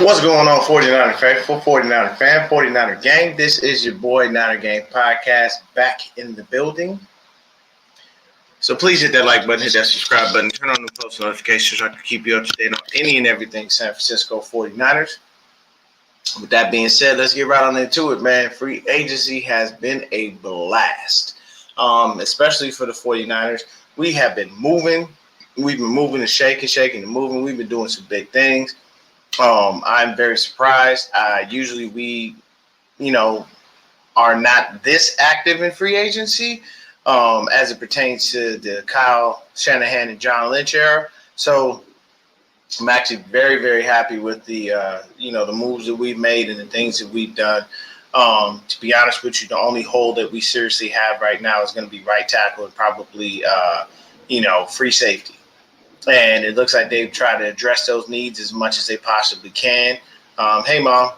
What's going on, 49er fan? For 49er fan, 49er gang. This is your boy Niner Gang Podcast back in the building. So please hit that like button, hit that subscribe button, turn on the post notifications so I can keep you up to date on any and everything San Francisco 49ers. With that being said, let's get right on into it, man. Free agency has been a blast, especially for the 49ers. We have been moving. We've been moving and shaking and moving. We've been doing some big things. I'm very surprised. Usually we, are not this active in free agency as it pertains to the Kyle Shanahan and John Lynch era. So I'm actually very, very happy with the, the moves that we've made and the things that we've done. To be honest with you, the only hole that we seriously have right now is going to be right tackle and probably, free safety. And it looks like they've tried to address those needs as much as they possibly can. Hey, Mom.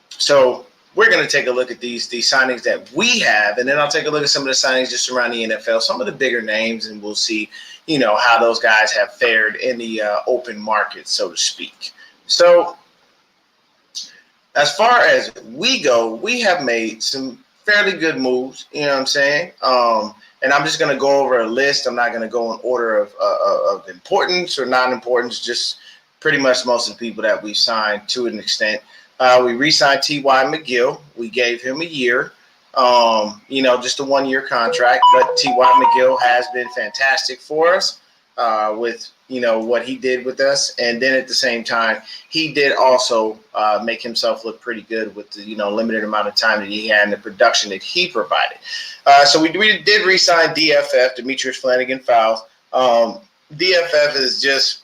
So we're going to take a look at these signings that we have, and then I'll take a look at some of the signings just around the NFL, some of the bigger names, and we'll see, how those guys have fared in the open market, so to speak. So as far as we go, we have made some fairly good moves, you know what I'm saying? And I'm just going to go over a list. I'm not going to go in order of importance or non-importance, just pretty much most of the people that we've signed to an extent. We re-signed T.Y. McGill. We gave him a year, just a one-year contract. But T.Y. McGill has been fantastic for us with, what he did with us. And then at the same time, he did also make himself look pretty good with the, limited amount of time that he had and the production that he provided. So we did re-sign DFF, Demetrius Flannigan-Fowles. DFF is just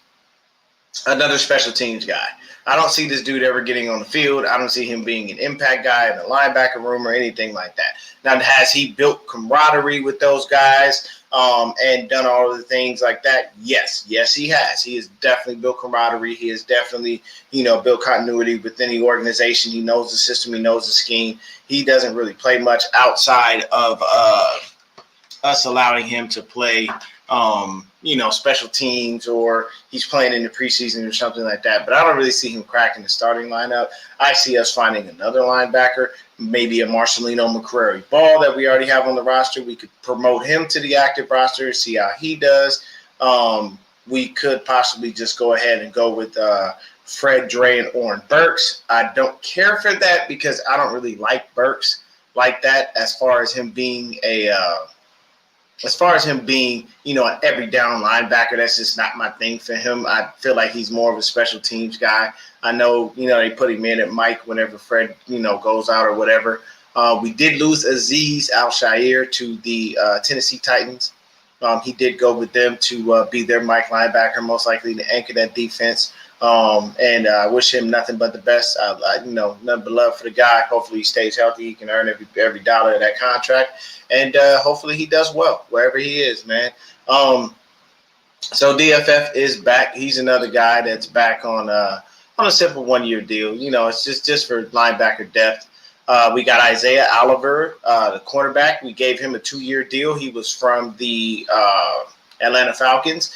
another special teams guy. I don't see this dude ever getting on the field. I don't see him being an impact guy in the linebacker room or anything like that. Now, has he built camaraderie with those guys and done all of the things like that? Yes, he has. He has definitely built camaraderie. He has definitely, built continuity within the organization. He knows the system. He knows the scheme. He doesn't really play much outside of us allowing him to play special teams, or he's playing in the preseason or something like that. But I don't really see him cracking the starting lineup. I see us finding another linebacker, maybe a Marcelino McCrary-Ball that we already have on the roster. We could promote him to the active roster, see how he does. We could possibly just go ahead and go with Fred Dre and Oren Burks. I don't care for that because I don't really like Burks like that as far as him being an every down linebacker. That's just not my thing for him. I feel like he's more of a special teams guy. I know, they put him in at Mike whenever Fred, goes out or whatever. We did lose Azeez Al-Shaair to the Tennessee Titans. He did go with them to be their Mike linebacker, most likely to anchor that defense. And I wish him nothing but the best. Nothing but love for the guy. Hopefully he stays healthy. He can earn every dollar of that contract. And hopefully he does well wherever he is, man. So DFF is back. He's another guy that's back on a simple one-year deal. It's just for linebacker depth. We got Isaiah Oliver, the cornerback. We gave him a 2-year deal. He was from the Atlanta Falcons.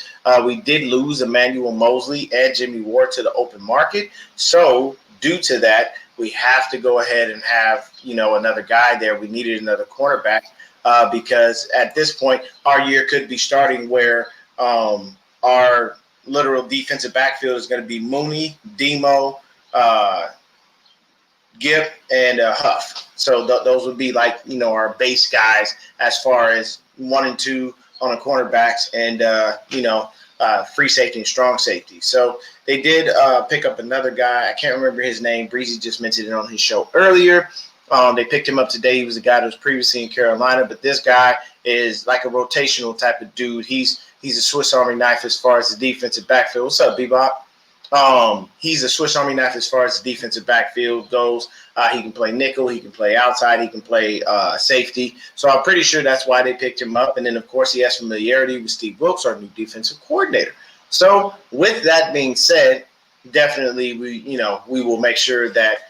We did lose Emmanuel Mosley and Jimmy Ward to the open market. So due to that, we have to go ahead and have, another guy there. We needed another cornerback because at this point, our year could be starting where our literal defensive backfield is going to be Mooney, Demo, Gipp, and Huff. So those would be like, our base guys as far as 1 and 2 on the cornerbacks and, free safety and strong safety. So they did pick up another guy. I can't remember his name. Breezy just mentioned it on his show earlier. They picked him up today. He was a guy that was previously in Carolina, but this guy is like a rotational type of dude. He's a Swiss Army knife as far as the defensive backfield. What's up, Bebop? He's a Swiss Army knife as far as the defensive backfield goes. He can play nickel. He can play outside. He can play safety. So I'm pretty sure that's why they picked him up. And then, of course, he has familiarity with Steve Wilks, our new defensive coordinator. So with that being said, definitely we will make sure that,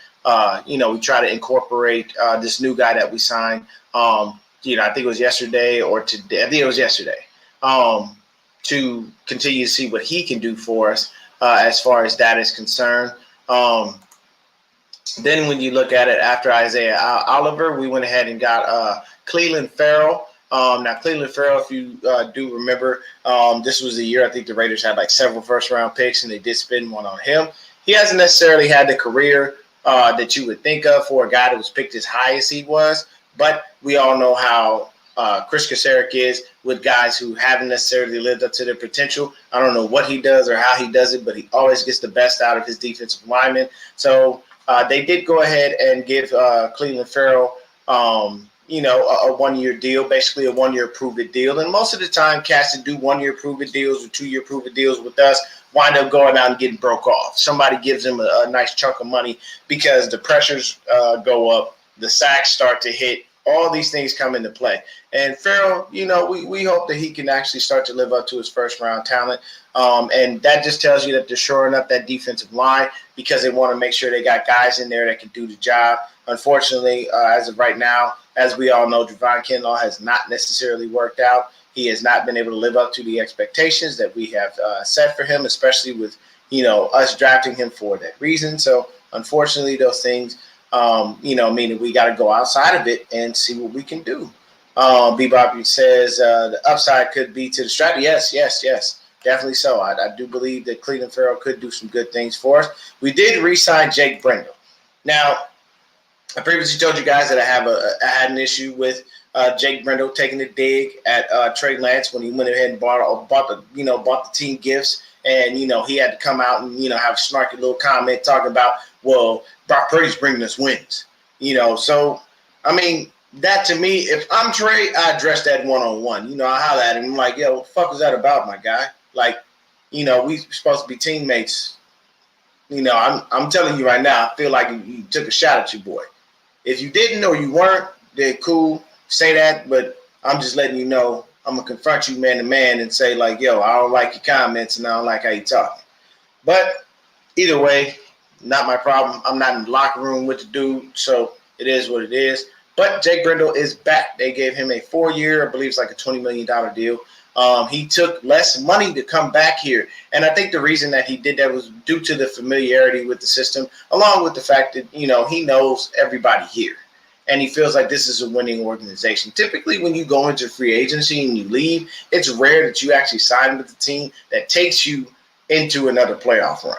we try to incorporate this new guy that we signed. I think it was yesterday or today. I think it was yesterday to continue to see what he can do for us as far as that is concerned. Then when you look at it, after Isaiah Oliver, we went ahead and got Clelin Ferrell. Now, Clelin Ferrell, if you do remember, this was the year I think the Raiders had like several first-round picks, and they did spend one on him. He hasn't necessarily had the career that you would think of for a guy that was picked as high as he was, but we all know how Chris Kasarik is with guys who haven't necessarily lived up to their potential. I don't know what he does or how he does it, but he always gets the best out of his defensive linemen. So they did go ahead and give Clelin Ferrell, a one-year deal, basically a one-year prove-it deal. And most of the time, cats that do one-year prove-it deals or two-year prove-it deals with us wind up going out and getting broke off. Somebody gives them a nice chunk of money because the pressures go up, the sacks start to hit, all these things come into play. And Ferrell, we hope that he can actually start to live up to his first-round talent. And that just tells you that they're shoring up that defensive line because they want to make sure they got guys in there that can do the job. Unfortunately, as of right now, as we all know, Javon Kinlaw has not necessarily worked out. He has not been able to live up to the expectations that we have set for him, especially with, us drafting him for that reason. So, unfortunately, those things, meaning we got to go outside of it and see what we can do. Bebop says the upside could be to the strat. Yes. Definitely so. I do believe that Clelin Ferrell could do some good things for us. We did re-sign Jake Brendel. Now, I previously told you guys that I had an issue with Jake Brendel taking a dig at Trey Lance when he went ahead and bought the team gifts, and he had to come out and have a snarky little comment talking about, well, Brock Purdy's bringing us wins. So I mean, that to me, if I'm Trey, I address that one-on-one. I holler at him. I'm like, yo, what the fuck is that about, my guy? Like, we supposed to be teammates. I'm telling you right now, I feel like you took a shot at your boy. If you didn't or you weren't, then cool, say that. But I'm just letting you know, I'm going to confront you man to man and say, like, yo, I don't like your comments and I don't like how you talking. But either way, not my problem. I'm not in the locker room with the dude, so it is what it is. But Jake Brendel is back. They gave him a 4-year, I believe it's like a $20 million deal. He took less money to come back here. And I think the reason that he did that was due to the familiarity with the system, along with the fact that, he knows everybody here. And he feels like this is a winning organization. Typically, when you go into free agency and you leave, it's rare that you actually sign with a team that takes you into another playoff run.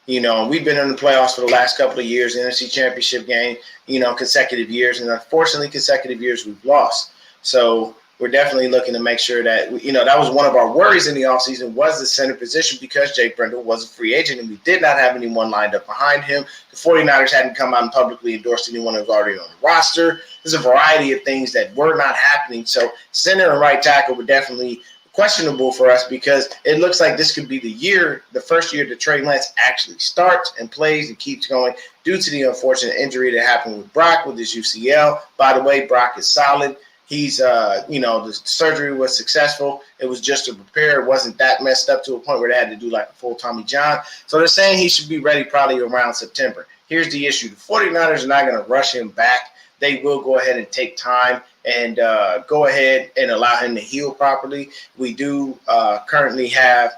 We've been in the playoffs for the last couple of years, NFC Championship game, consecutive years. And unfortunately, consecutive years we've lost. So we're definitely looking to make sure that, that was one of our worries in the offseason was the center position because Jake Brendel was a free agent and we did not have anyone lined up behind him. The 49ers hadn't come out and publicly endorsed anyone who was already on the roster. There's a variety of things that were not happening. So center and right tackle were definitely questionable for us because it looks like this could be the first year that Trey Lance actually starts and plays and keeps going due to the unfortunate injury that happened with Brock with his UCL. By the way, Brock is solid. He's, the surgery was successful. It was just a repair. It wasn't that messed up to a point where they had to do like a full Tommy John. So they're saying he should be ready probably around September. Here's the issue. The 49ers are not going to rush him back. They will go ahead and take time and go ahead and allow him to heal properly. We do currently have,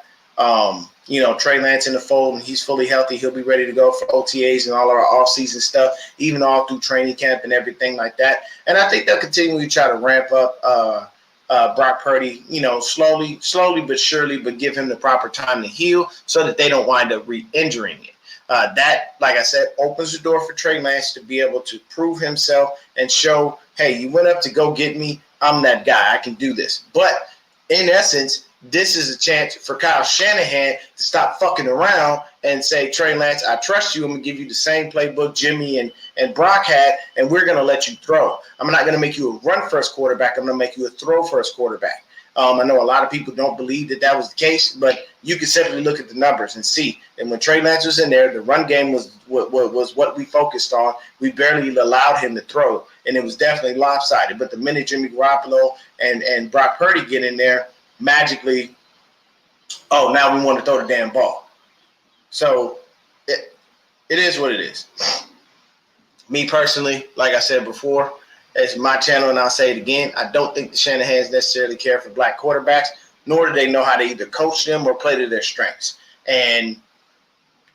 Trey Lance in the fold, and he's fully healthy. He'll be ready to go for OTAs and all our off-season stuff, even all through training camp and everything like that. And I think they'll continue to try to ramp up Brock Purdy, slowly but surely, but give him the proper time to heal so that they don't wind up re-injuring it. That, like I said, opens the door for Trey Lance to be able to prove himself and show, hey, you went up to go get me. I'm that guy. I can do this. But in essence, this is a chance for Kyle Shanahan to stop fucking around and say, Trey Lance, I trust you. I'm going to give you the same playbook Jimmy and Brock had, and we're going to let you throw. I'm not going to make you a run-first quarterback. I'm going to make you a throw-first quarterback. I know a lot of people don't believe that was the case, but you can simply look at the numbers and see. And when Trey Lance was in there, the run game was what we focused on. We barely allowed him to throw, and it was definitely lopsided. But the minute Jimmy Garoppolo and Brock Purdy get in there, magically, now we want to throw the damn ball. So it is what it is. Me personally, like I said before, it's my channel, and I'll say it again. I don't think the Shanahans necessarily care for black quarterbacks, nor do they know how to either coach them or play to their strengths. And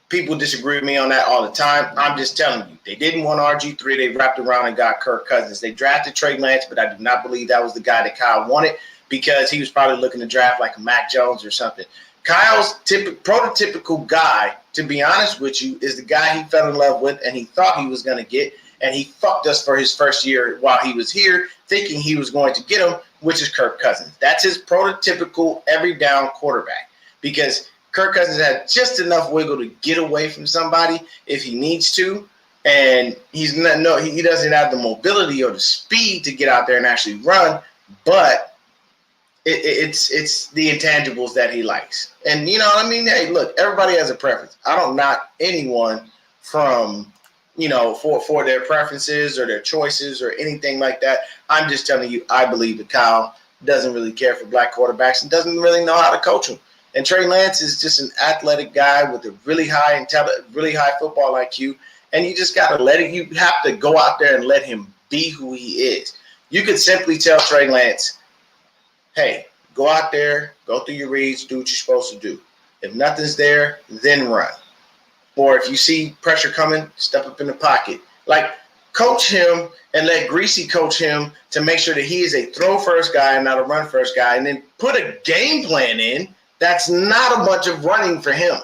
People disagree with me on that all the time. I'm just telling you, they didn't want RG3. They wrapped around and got Kirk Cousins. They drafted Trey Lance, but I do not believe that was the guy that Kyle wanted because he was probably looking to draft like a Mac Jones or something. Kyle's prototypical guy, to be honest with you, is the guy he fell in love with and he thought he was going to get, and he fucked us for his first year while he was here, thinking he was going to get him, which is Kirk Cousins. That's his prototypical every down quarterback because Kirk Cousins had just enough wiggle to get away from somebody if he needs to, and he doesn't have the mobility or the speed to get out there and actually run, but it's the intangibles that he likes. And you know what I mean? Hey, look, everybody has a preference. I don't knock anyone from, for their preferences or their choices or anything like that. I'm just telling you, I believe that Kyle doesn't really care for black quarterbacks and doesn't really know how to coach them. And Trey Lance is just an athletic guy with a really high football IQ. And you just got to you have to go out there and let him be who he is. You could simply tell Trey Lance, hey, go out there, go through your reads, do what you're supposed to do. If nothing's there, then run. Or if you see pressure coming, step up in the pocket. Like, coach him and let Greasy coach him to make sure that he is a throw-first guy and not a run-first guy. And then put a game plan in that's not a bunch of running for him.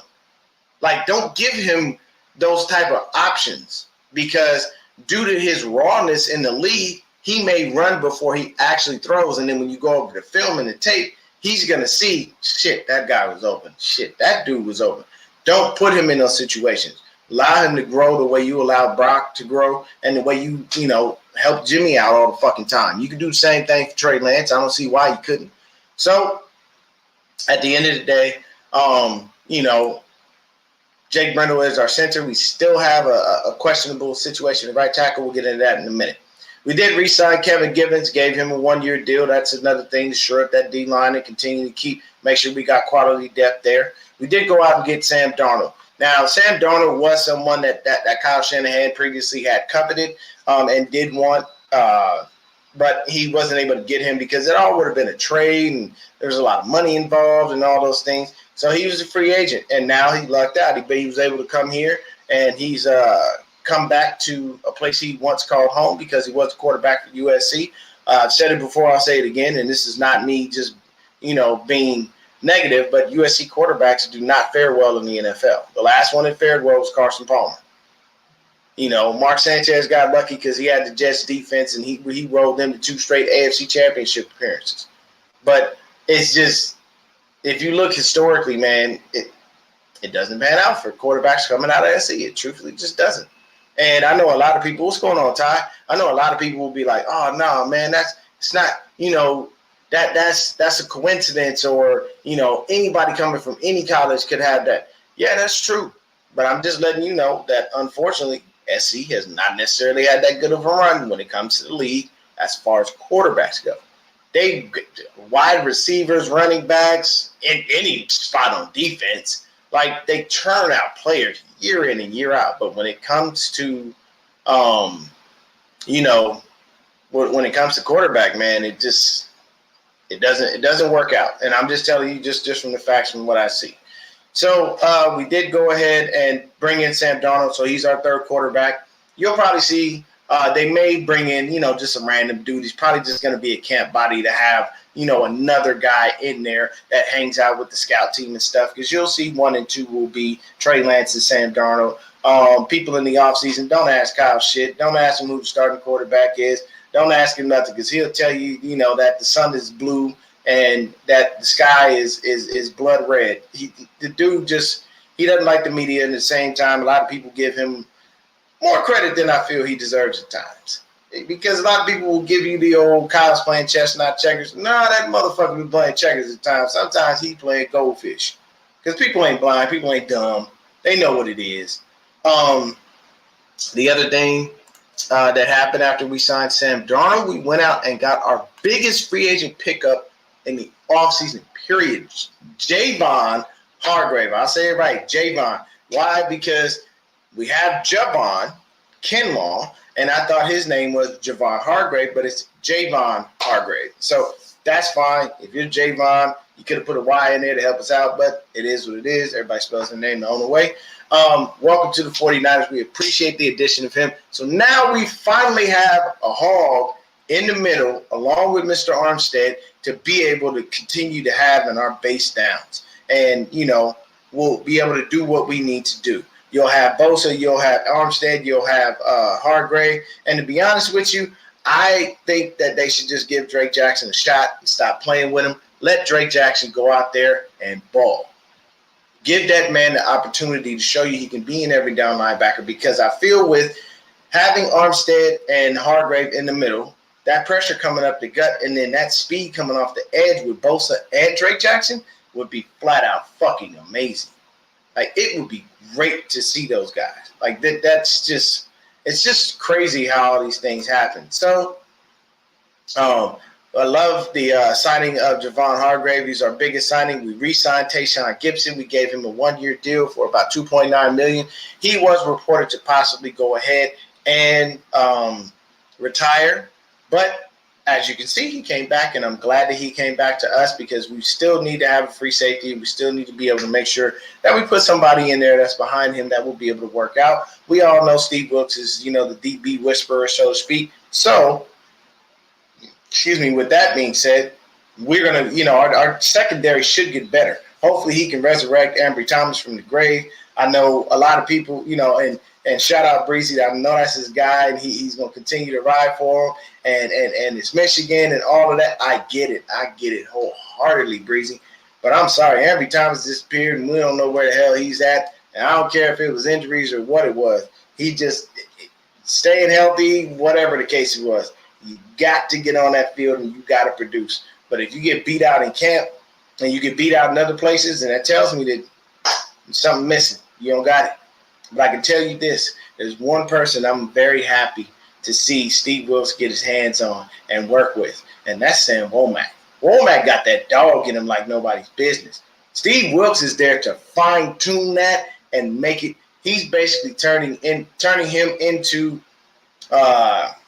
Like, don't give him those type of options because due to his rawness in the league, he may run before he actually throws. And then when you go over the film and the tape, he's going to see, shit, that guy was open. Shit, that dude was open. Don't put him in those situations. Allow him to grow the way you allow Brock to grow and the way you help Jimmy out all the fucking time. You can do the same thing for Trey Lance. I don't see why you couldn't. So, at the end of the day, Jake Brendel is our center. We still have a questionable situation at right tackle. We'll get into that in a minute. We did re-sign Kevin Givens, gave him a one-year deal. That's another thing to shore up that D-line and continue to make sure we got quality depth there. We did go out and get Sam Darnold. Now, Sam Darnold was someone that Kyle Shanahan previously had coveted and did want, but he wasn't able to get him because it all would have been a trade and there's a lot of money involved and all those things. So he was a free agent, and now he lucked out. He was able to come here, and he's come back to a place he once called home because he was a quarterback for USC. I've said it before, I'll say it again, and this is not me just, being negative, but USC quarterbacks do not fare well in the NFL. The last one that fared well was Carson Palmer. Mark Sanchez got lucky because he had the Jets defense, and he rolled them to 2 straight AFC championship appearances. But it's just, if you look historically, man, it doesn't pan out for quarterbacks coming out of SC. It truthfully just doesn't. And I know a lot of people, what's going on, Ty? I know a lot of people will be like, oh, no, man, it's not, that's a coincidence or, anybody coming from any college could have that. Yeah, that's true. But I'm just letting you know that, unfortunately, SC has not necessarily had that good of a run when it comes to the league as far as quarterbacks go. They wide receivers, running backs, in any spot on defense, like they churn out players year in and year out. But when it comes to, when it comes to quarterback, man, it doesn't work out. And I'm just telling you just from the facts from what I see. So we did go ahead and bring in Sam Darnold. So he's our third quarterback. You'll probably see they may bring in, just some random dude. He's probably just going to be a camp body to have, another guy in there that hangs out with the scout team and stuff. Because you'll see 1 and 2 will be Trey Lance and Sam Darnold. People in the offseason, don't ask Kyle shit. Don't ask him who the starting quarterback is. Don't ask him nothing because he'll tell you, that the sun is blue and that the sky is blood red. The dude he doesn't like the media. And at the same time, a lot of people give him more credit than I feel he deserves at times. Because a lot of people will give you the old Kyle's playing chess, not checkers. Nah, that motherfucker be playing checkers at times. Sometimes he playing goldfish. Because people ain't blind. People ain't dumb. They know what it is. The other thing that happened after we signed Sam Darnold, we went out and got our biggest free agent pickup in the offseason period. Javon Hargrave. I'll say it right. Javon. Why? Because we have Javon Kinlaw, and I thought his name was Javon Hargrave, but it's Javon Hargrave. So That's fine. If you're Javon, you could have put a Y in there to help us out, but it is what it is. Everybody spells their name the own way. Welcome to the 49ers. We appreciate the addition of him. So now we finally have a hog in the middle, along with Mr. Armstead, to be able to continue to have in our base downs. And, we'll be able to do what we need to do. You'll have Bosa, you'll have Armstead, you'll have Hargrave. And to be honest with you, I think that they should just give Drake Jackson a shot and stop playing with him. Let Drake Jackson go out there and ball. Give that man the opportunity to show you he can be in every down linebacker, because I feel with having Armstead and Hargrave in the middle, that pressure coming up the gut and then that speed coming off the edge with Bosa and Drake Jackson would be flat out fucking amazing. Like, it would be great to see those guys. Like, that's just – it's just crazy how all these things happen. So, I love the signing of Javon Hargrave. He's our biggest signing. We re-signed Tayshaun Gibson. We gave him a one-year deal for about $2.9 million. He was reported to possibly go ahead and retire. But as you can see, he came back, and I'm glad that he came back to us, because we still need to have a free safety. We still need to be able to make sure that we put somebody in there that's behind him that will be able to work out. We all know Steve Wilks is, the DB whisperer, so to speak. So, with that being said, we're going to, our secondary should get better. Hopefully he can resurrect Ambry Thomas from the grave. I know a lot of people, and shout out Breezy. I know that's his guy, and he's going to continue to ride for him. And it's Michigan and all of that. I get it wholeheartedly, Breezy. But I'm sorry, Ambry Thomas disappeared, and we don't know where the hell he's at. And I don't care if it was injuries or what it was. He just staying healthy, whatever the case was. You got to get on that field, and you got to produce. But if you get beat out in camp and you get beat out in other places, then that tells me that there's something missing. You don't got it. But I can tell you this. There's one person I'm very happy to see Steve Wilks get his hands on and work with, and that's Sam Womack. Womack got that dog in him like nobody's business. Steve Wilks is there to fine-tune that and make it. He's basically turning him into,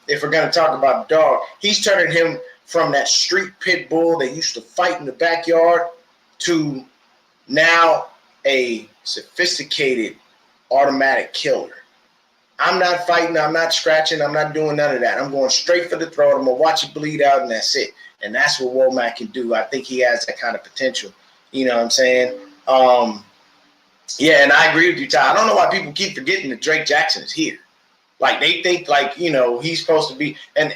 if we're going to talk about dog, he's turning him from that street pit bull that used to fight in the backyard to now a sophisticated automatic killer. I'm not fighting, I'm not scratching, I'm not doing none of that. I'm going straight for the throat. I'm going to watch it bleed out, and that's it. And that's what Womack can do. I think he has that kind of potential. You know what I'm saying? Yeah, and I agree with you, Ty. I don't know why people keep forgetting that Drake Jackson is here. Like, they think, he's supposed to be. And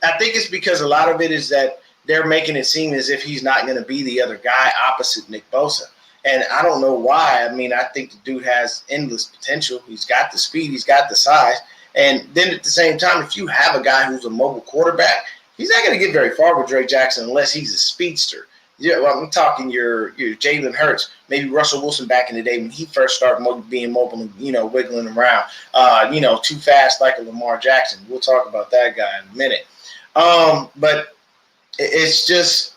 I think it's because a lot of it is that they're making it seem as if he's not going to be the other guy opposite Nick Bosa. And I don't know why. I mean, I think the dude has endless potential. He's got the speed. He's got the size. And then at the same time, if you have a guy who's a mobile quarterback, he's not going to get very far with Drake Jackson unless he's a speedster. Yeah, well, I'm talking your Jalen Hurts, maybe Russell Wilson back in the day when he first started being mobile and, wiggling around. Too fast like a Lamar Jackson. We'll talk about that guy in a minute. But it's just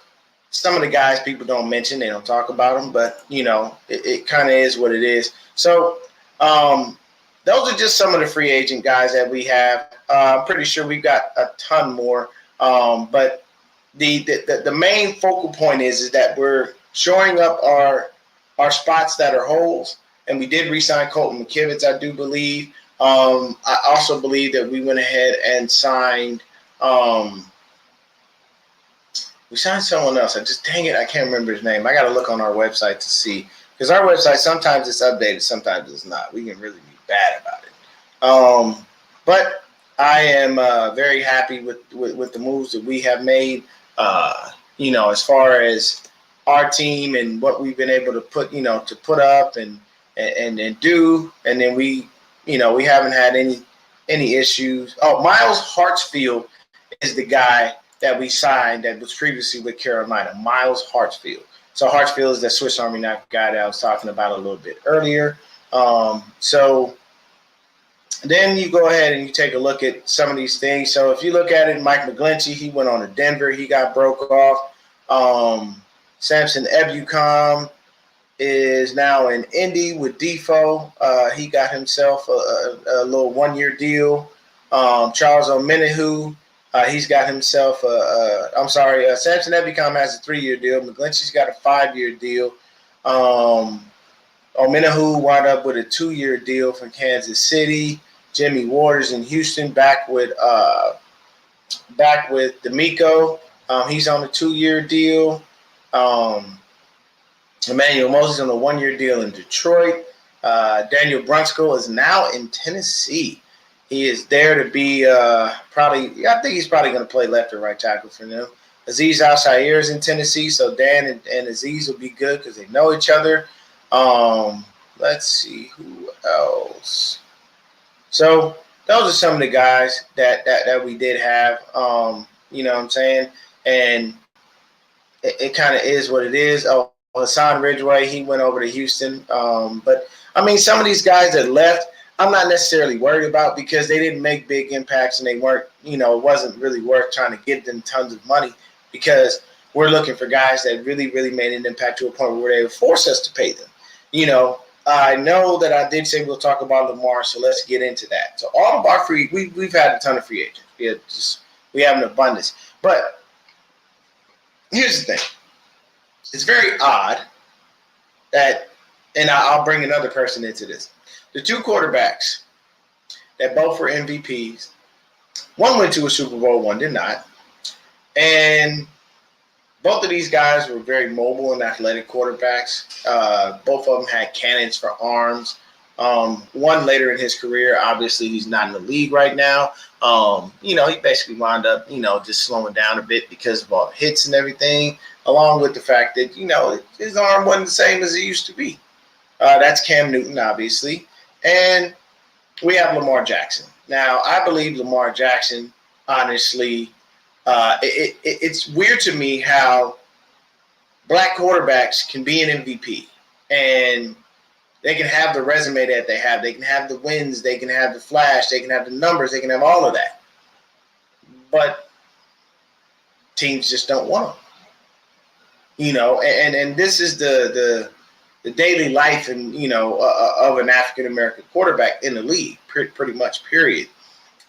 some of the guys people don't mention. They don't talk about them. But, it kind of is what it is. So those are just some of the free agent guys that we have. I'm pretty sure we've got a ton more. But the main focal point is that we're shoring up our spots that are holes, and we did re-sign Colton McKivitz, I do believe. I also believe that we went ahead and signed we signed someone else. Dang it, I can't remember his name. I got to look on our website to see, because our website, sometimes it's updated, sometimes it's not. We can really be bad about it. But I am very happy with the moves that we have made. As far as our team and what we've been able to put up and do, and then we haven't had any issues. Oh, Miles Hartsfield is the guy that we signed that was previously with Carolina, Miles Hartsfield. So Hartsfield is the Swiss Army knife guy that I was talking about a little bit earlier. So then you go ahead and you take a look at some of these things. So if you look at it, Mike McGlinchey, he went on to Denver. He got broke off. Samson Ebukam is now in Indy with Defoe. He got himself a little one-year deal. Charles Omenihu He's got himself Samson Ebicom has a 3-year deal. McGlinchey's got a 5-year deal. Omenahu wound up with a 2-year deal from Kansas City. Jimmy Waters in Houston back with D'Amico. He's on a 2-year deal. Emmanuel Moses on a 1-year deal in Detroit. Daniel Brunskill is now in Tennessee. He is there to be I think he's probably going to play left or right tackle for them. Azeez Al-Shaair is in Tennessee, so Dan and Azeez will be good because they know each other. Let's see who else. So those are some of the guys that we did have. You know what I'm saying? And it kind of is what it is. Oh, Hassan Ridgeway, he went over to Houston. But I mean, some of these guys that left, I'm not necessarily worried about because they didn't make big impacts and they weren't, it wasn't really worth trying to get them tons of money because we're looking for guys that really, really made an impact to a point where they would force us to pay them. I know that I did say we'll talk about Lamar, so let's get into that. So all of our we've had a ton of free agents. We have an abundance. But here's the thing. It's very odd that, and I'll bring another person into this. The 2 quarterbacks that both were MVPs, one went to a Super Bowl, one did not. And both of these guys were very mobile and athletic quarterbacks. Both of them had cannons for arms. One later in his career, obviously he's not in the league right now. He basically wound up, just slowing down a bit because of all the hits and everything, along with the fact that, his arm wasn't the same as it used to be. That's Cam Newton, obviously. And we have Lamar Jackson. Now, I believe Lamar Jackson, honestly, it's weird to me how black quarterbacks can be an MVP and they can have the resume that they have. They can have the wins. They can have the flash. They can have the numbers. They can have all of that. But teams just don't want them. And this is the daily life and, of an African-American quarterback in the league, pretty much, period.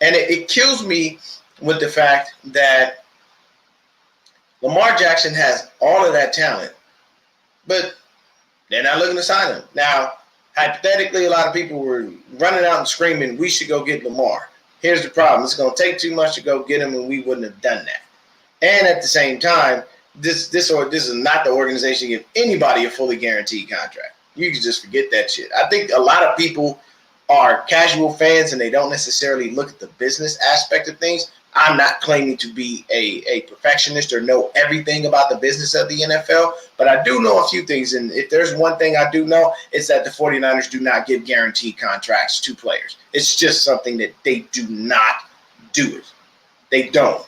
And it kills me with the fact that Lamar Jackson has all of that talent, but they're not looking to sign him. Now, hypothetically, a lot of people were running out and screaming, we should go get Lamar. Here's the problem. It's going to take too much to go get him, and we wouldn't have done that. And at the same time, this is not the organization to give anybody a fully guaranteed contract. You can just forget that shit. I think a lot of people are casual fans, and they don't necessarily look at the business aspect of things. I'm not claiming to be a perfectionist or know everything about the business of the NFL, but I do know a few things. And if there's one thing I do know, it's that the 49ers do not give guaranteed contracts to players. It's just something that they do not do it. They don't.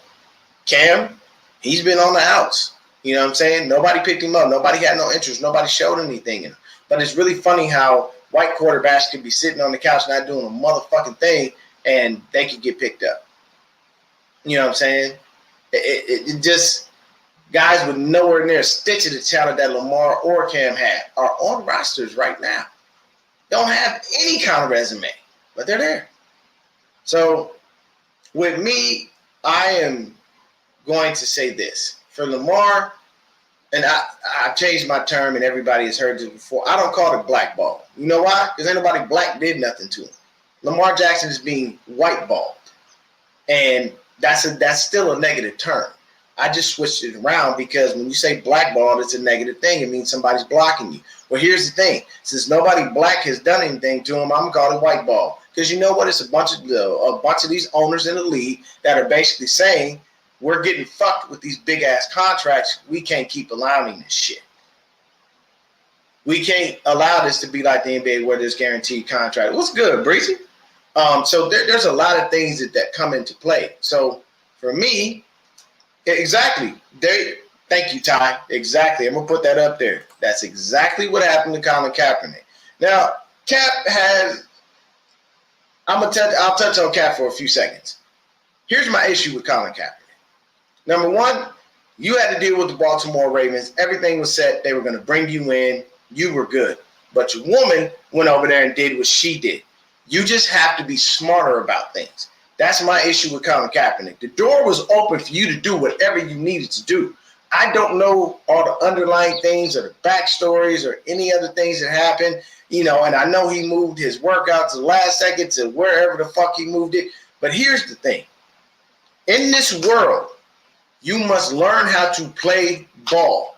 Cam, he's been on the outs. You know what I'm saying? Nobody picked him up. Nobody had no interest. Nobody showed anything in him. But it's really funny how white quarterbacks could be sitting on the couch not doing a motherfucking thing, and they could get picked up. You know what I'm saying? It just guys with nowhere near a stitch of the talent that Lamar or Cam had are on rosters right now. Don't have any kind of resume, but they're there. So with me, I am going to say this. For Lamar, and I've changed my term, and everybody has heard this before. I don't call it blackball. You know why? Because ain't nobody black did nothing to him. Lamar Jackson is being whiteballed. And that's still a negative term. I just switched it around because when you say blackballed, it's a negative thing. It means somebody's blocking you. Well, here's the thing. Since nobody black has done anything to him, I'm going to call it whiteball. Because you know what? It's a bunch of these owners in the league that are basically saying, we're getting fucked with these big-ass contracts. We can't keep allowing this shit. We can't allow this to be like the NBA where there's guaranteed contract. What's good, Breezy? So there's a lot of things that come into play. So for me, exactly. Thank you, Ty. Exactly. I'm going to put that up there. That's exactly what happened to Colin Kaepernick. Now, I'll touch on Cap for a few seconds. Here's my issue with Colin Kaepernick. Number one, you had to deal with the Baltimore Ravens. Everything was set. They were going to bring you in. You were good. But your woman went over there and did what she did. You just have to be smarter about things. That's my issue with Colin Kaepernick. The door was open for you to do whatever you needed to do. I don't know all the underlying things or the backstories or any other things that happened, and I know he moved his workout to the last second to wherever the fuck he moved it. But here's the thing. In this world, you must learn how to play ball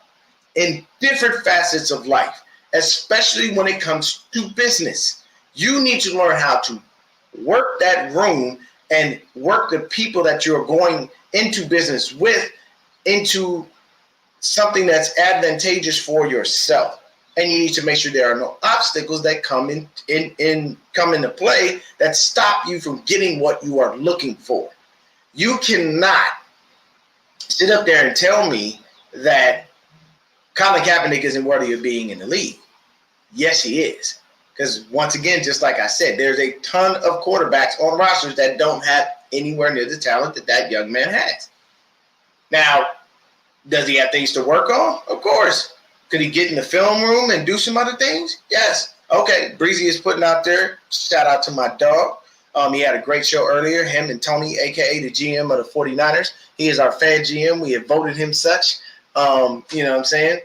in different facets of life, especially when it comes to business. You need to learn how to work that room and work the people that you're going into business with into something that's advantageous for yourself. And you need to make sure there are no obstacles that come into play that stop you from getting what you are looking for. You cannot sit up there and tell me that Colin Kaepernick isn't worthy of being in the league. Yes, he is. Because once again, just like I said, there's a ton of quarterbacks on rosters that don't have anywhere near the talent that young man has. Now, does he have things to work on? Of course. Could he get in the film room and do some other things? Yes. Okay, Breezy is putting out there. Shout out to my dog. He had a great show earlier, him and Tony, a.k.a. the GM of the 49ers. He is our fan GM. We have voted him such. You know what I'm saying?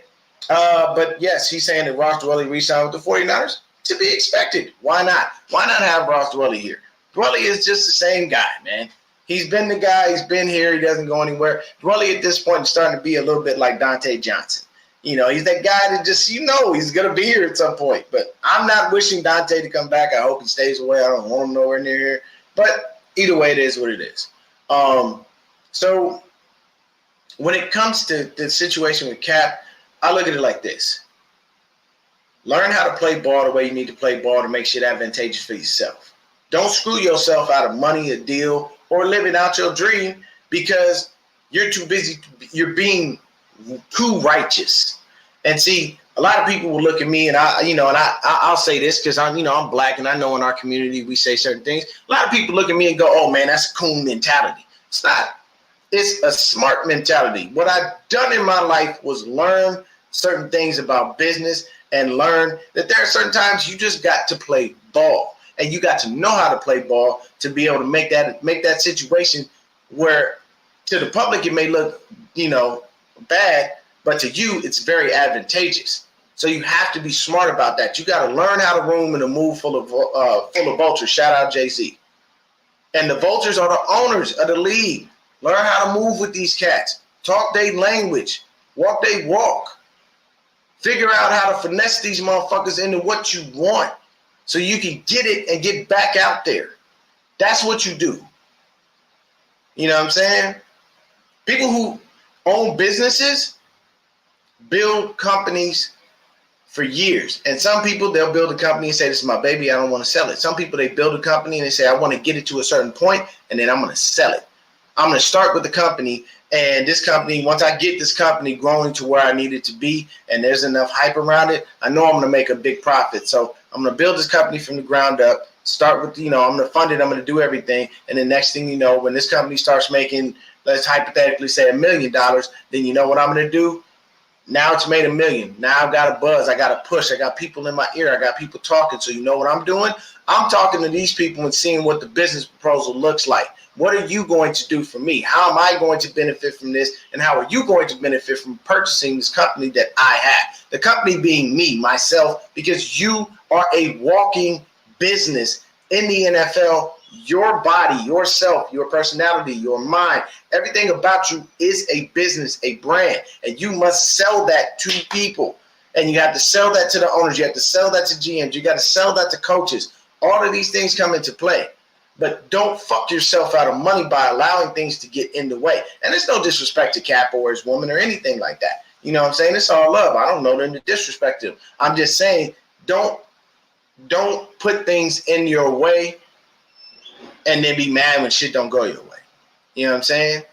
But, yes, he's saying that Ross Dwelley re-signed with the 49ers. To be expected. Why not? Why not have Ross Dwelley here? Dwelley is just the same guy, man. He's been the guy. He's been here. He doesn't go anywhere. Dwelley at this point is starting to be a little bit like Dante Johnson. He's that guy that just, he's going to be here at some point. But I'm not wishing Dante to come back. I hope he stays away. I don't want him nowhere near here. But either way, it is what it is. So when it comes to the situation with Cap, I look at it like this. Learn how to play ball the way you need to play ball to make shit advantageous for yourself. Don't screw yourself out of money, a deal, or living out your dream because you're too busy. You're being too righteous. And see, a lot of people will look at me and I'll say this because I'm black and I know in our community we say certain things. A lot of people look at me and go, "Oh man, that's a coon mentality." It's not. It's a smart mentality. What I've done in my life was learn certain things about business and learn that there are certain times you just got to play ball. And you got to know how to play ball to be able to make that situation where to the public it may look, bad, but to you it's very advantageous. So you have to be smart about that. You got to learn how to room in a move full of vultures. Shout out Jay-Z. And the vultures are the owners of the league. Learn how to move with these cats. Talk their language. Walk their walk. Figure out how to finesse these motherfuckers into what you want so you can get it and get back out there. That's what you do. You know what I'm saying? People who own businesses build companies for years. And some people, they'll build a company and say, "This is my baby, I don't want to sell it." Some people, they build a company and they say, "I want to get it to a certain point and then I'm going to sell it. I'm going to start with the company. And this company, once I get this company growing to where I need it to be and there's enough hype around it, I know I'm going to make a big profit. So I'm going to build this company from the ground up, start with, I'm going to fund it, I'm going to do everything. And the next thing you know, when this company starts making, let's hypothetically say $1 million, then you know what I'm going to do? Now it's made $1 million. Now I've got a buzz. I got a push. I got people in my ear. I got people talking. So you know what I'm doing? I'm talking to these people and seeing what the business proposal looks like. What are you going to do for me? How am I going to benefit from this? And how are you going to benefit from purchasing this company that I have? The company being me, myself, because you are a walking business in the NFL. Your body, yourself, your personality, your mind, everything about you is a business, a brand, and you must sell that to people. And you have to sell that to the owners. You have to sell that to GMs. You got to sell that to coaches. All of these things come into play. But don't fuck yourself out of money by allowing things to get in the way. And there's no disrespect to Cap or his woman or anything like that. You know what I'm saying? It's all love. I don't know them to disrespect him. I'm just saying don't put things in your way and then be mad when shit don't go your way. You know what I'm saying?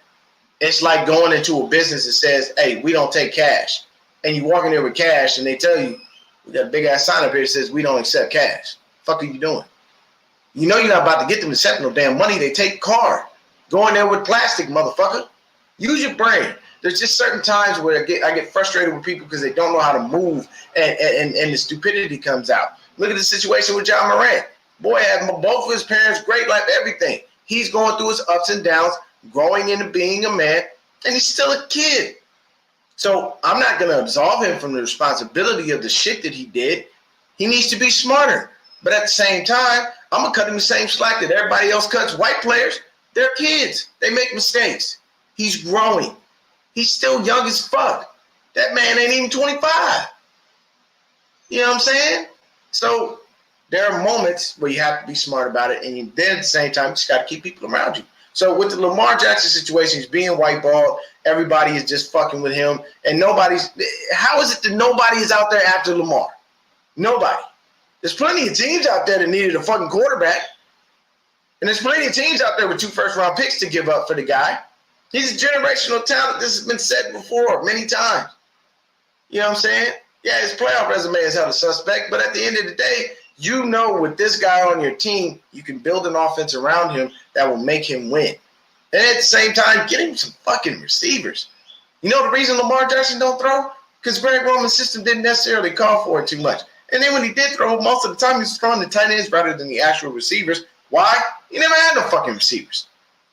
It's like going into a business that says, "Hey, we don't take cash." And you walk in there with cash and they tell you, "We got a big ass sign up here that says we don't accept cash." Fuck are you doing? You know you're not about to get them to accept no damn money. They take card. Go in there with plastic, motherfucker. Use your brain. There's just certain times where I get frustrated with people because they don't know how to move and the stupidity comes out. Look at the situation with John Morant. Boy had both of his parents, great life, everything. He's going through his ups and downs, growing into being a man, and he's still a kid. So I'm not going to absolve him from the responsibility of the shit that he did. He needs to be smarter. But at the same time, I'm going to cut him the same slack that everybody else cuts. White players, they're kids. They make mistakes. He's growing. He's still young as fuck. That man ain't even 25. You know what I'm saying? So there are moments where you have to be smart about it, and then at the same time, you just got to keep people around you. So with the Lamar Jackson situation, he's being whiteballed. Everybody is just fucking with him, and nobody's. How is it that nobody is out there after Lamar? Nobody. There's plenty of teams out there that needed a fucking quarterback, and there's plenty of teams out there with 2 first-round picks to give up for the guy. He's a generational talent. This has been said before many times. You know what I'm saying? Yeah, his playoff resume is held a suspect, but at the end of the day, you know with this guy on your team, you can build an offense around him that will make him win. And at the same time, get him some fucking receivers. You know the reason Lamar Jackson don't throw? Because Greg Roman's system didn't necessarily call for it too much. And then when he did throw, most of the time he was throwing the tight ends rather than the actual receivers. Why? He never had no fucking receivers.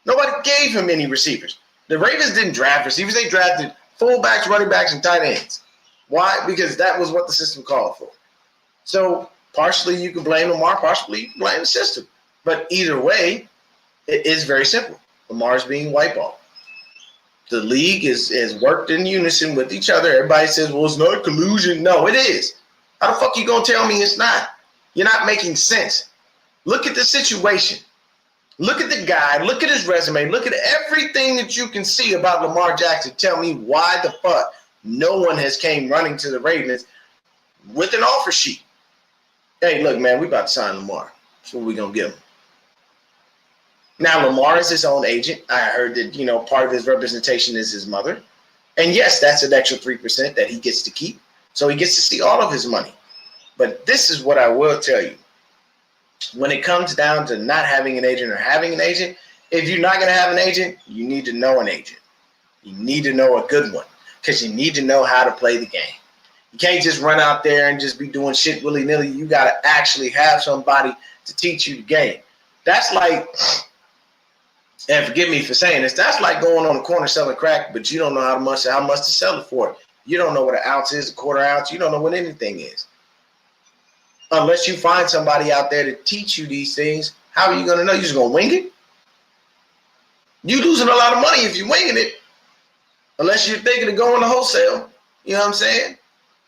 Nobody gave him any receivers. The Ravens didn't draft receivers. They drafted fullbacks, running backs, and tight ends. Why? Because that was what the system called for. So partially you can blame Lamar, partially you can blame the system. But either way, it is very simple. Lamar's being whiteballed. The league has worked in unison with each other. Everybody says, well, it's not collusion. No, it is. How the fuck you going to tell me it's not? You're not making sense. Look at the situation. Look at the guy. Look at his resume. Look at everything that you can see about Lamar Jackson. Tell me why the fuck no one has came running to the Ravens with an offer sheet. Hey, look, man, we about to sign Lamar. That's what we're going to give him. Now, Lamar is his own agent. I heard that, part of his representation is his mother. And yes, that's an extra 3% that he gets to keep. So he gets to see all of his money. But this is what I will tell you. When it comes down to not having an agent or having an agent, if you're not going to have an agent, you need to know an agent. You need to know a good one because you need to know how to play the game. You can't just run out there and just be doing shit willy-nilly. You got to actually have somebody to teach you the game. That's like, and forgive me for saying this, that's like going on the corner selling crack, but you don't know how much to sell it for. You don't know what an ounce is, a quarter ounce. You don't know what anything is. Unless you find somebody out there to teach you these things, how are you going to know? You're just going to wing it? You're losing a lot of money if you're winging it. Unless you're thinking of going to wholesale. You know what I'm saying?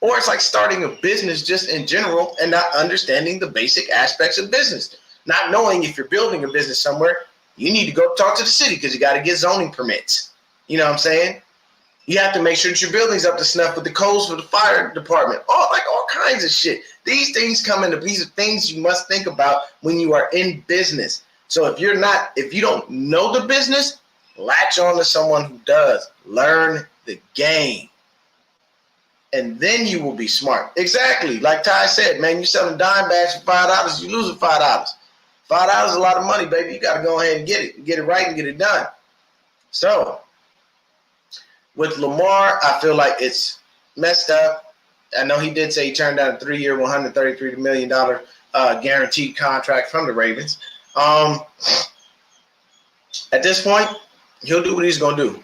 Or it's like starting a business just in general and not understanding the basic aspects of business. Not knowing if you're building a business somewhere, you need to go talk to the city because you got to get zoning permits. You know what I'm saying? You have to make sure that your building's up to snuff with the codes for the fire department. All kinds of shit. These things come into these are things you must think about when you are in business. So if you don't know the business, latch on to someone who does. Learn the game. And then you will be smart. Exactly. Like Ty said, man, you're selling dime bags for $5, you losing $5. $5 is a lot of money, baby. You got to go ahead and get it right and get it done. So with Lamar, I feel like it's messed up. I know he did say he turned down a 3-year, $133 million guaranteed contract from the Ravens. At this point, he'll do what he's going to do.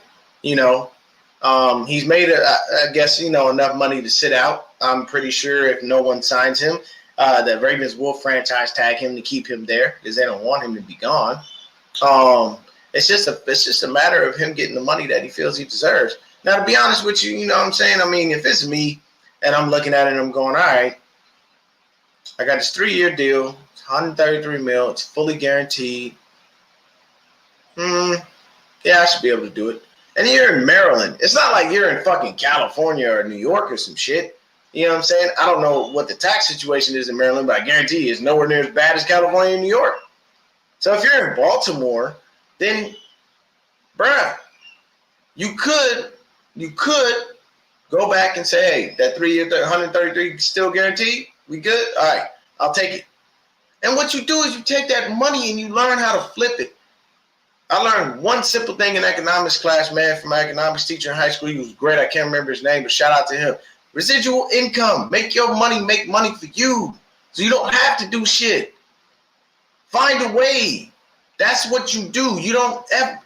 He's made, enough money to sit out. I'm pretty sure if no one signs him, the Ravens will franchise tag him to keep him there because they don't want him to be gone. It's just a matter of him getting the money that he feels he deserves. Now, to be honest with you, you know what I'm saying? I mean, if it's me and I'm looking at it and I'm going, all right, I got this 3-year deal, it's $133 million, it's fully guaranteed. Yeah, I should be able to do it. And you're in Maryland. It's not like you're in fucking California or New York or some shit. You know what I'm saying? I don't know what the tax situation is in Maryland, but I guarantee you it's nowhere near as bad as California and New York. So if you're in Baltimore, then, bruh, you could go back and say, hey, that 3-year, 133 still guaranteed? We good? All right, I'll take it. And what you do is you take that money and you learn how to flip it. I learned one simple thing in economics class, man, from my economics teacher in high school. He was great. I can't remember his name, but shout out to him. Residual income. Make your money make money for you so you don't have to do shit. Find a way. That's what you do. You don't ever,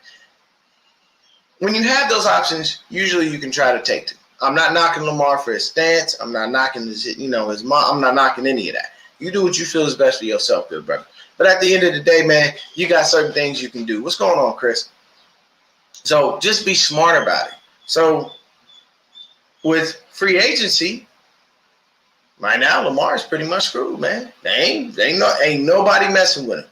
when you have those options, usually you can try to take them. I'm not knocking Lamar for his stance. I'm not knocking his mom. I'm not knocking any of that. You do what you feel is best for yourself, good brother. But at the end of the day, man, you got certain things you can do. What's going on, Chris? So just be smart about it. So with free agency, right now, Lamar is pretty much screwed, man. Ain't nobody messing with him.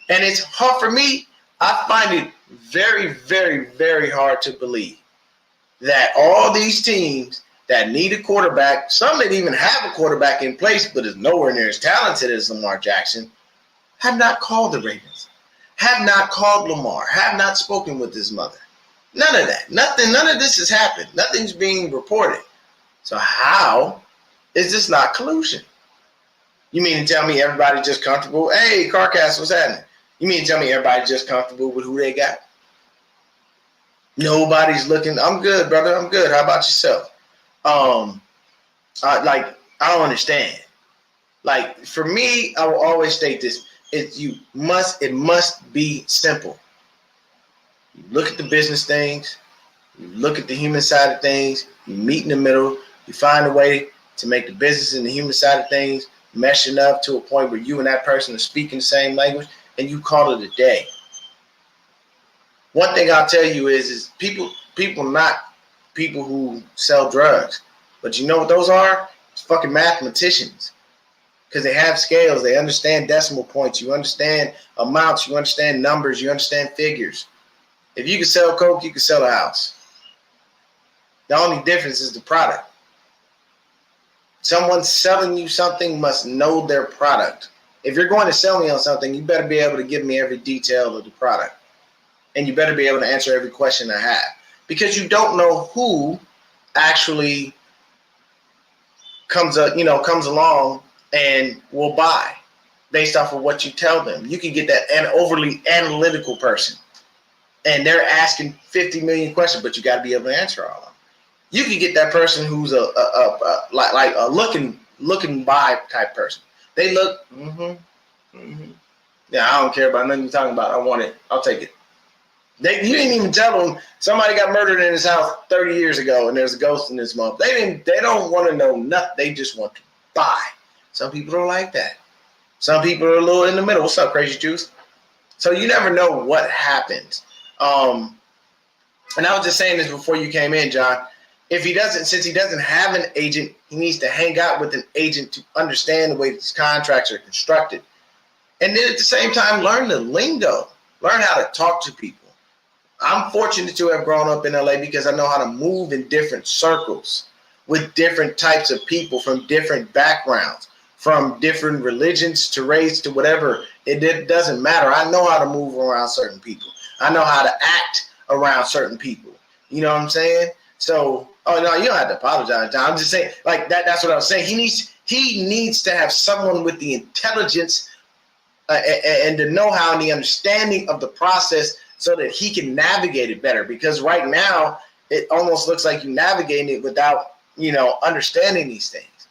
And it's hard for me. I find it very, very, very hard to believe that all these teams that need a quarterback, some that even have a quarterback in place but is nowhere near as talented as Lamar Jackson, have not called the Ravens, have not called Lamar, have not spoken with his mother. None of that. Nothing. None of this has happened. Nothing's being reported. So how is this not collusion? You mean to tell me everybody's just comfortable? Hey, Carcast, what's happening? You mean to tell me everybody's just comfortable with who they got? Nobody's looking. I'm good, brother. I'm good. How about yourself? I don't understand. Like, for me, I will always state this. It must be simple. You look at the business things, you look at the human side of things, you meet in the middle, you find a way to make the business and the human side of things meshing up to a point where you and that person are speaking the same language, and you call it a day. One thing I'll tell you is people not people who sell drugs. But you know what those are? It's fucking mathematicians. Because they have scales. They understand decimal points. You understand amounts. You understand numbers. You understand figures. If you can sell coke, you can sell a house. The only difference is the product. Someone selling you something must know their product. If you're going to sell me on something, you better be able to give me every detail of the product. And you better be able to answer every question I have. Because you don't know who actually comes along and will buy based off of what you tell them. You can get that overly analytical person, and they're asking 50 million questions, but you got to be able to answer all of them. You can get that person who's like a looking buy type person. They look, yeah, I don't care about nothing you're talking about. I want it. I'll take it. You didn't even tell them somebody got murdered in his house 30 years ago and there's a ghost in this month. They don't want to know nothing. They just want to buy. Some people don't like that. Some people are a little in the middle. What's up, Crazy Juice? So you never know what happens. And I was just saying this before you came in, John. Since he doesn't have an agent, he needs to hang out with an agent to understand the way these contracts are constructed. And then at the same time, learn the lingo. Learn how to talk to people. I'm fortunate to have grown up in LA because I know how to move in different circles with different types of people from different backgrounds, from different religions to race to whatever. It doesn't matter. I know how to move around certain people. I know how to act around certain people. You know what I'm saying? So, oh no, you don't have to apologize, John. I'm just saying, like that's what I was saying. He needs to have someone with the intelligence and the know-how and the understanding of the process so that he can navigate it better. Because right now, it almost looks like you navigating it without, understanding these things.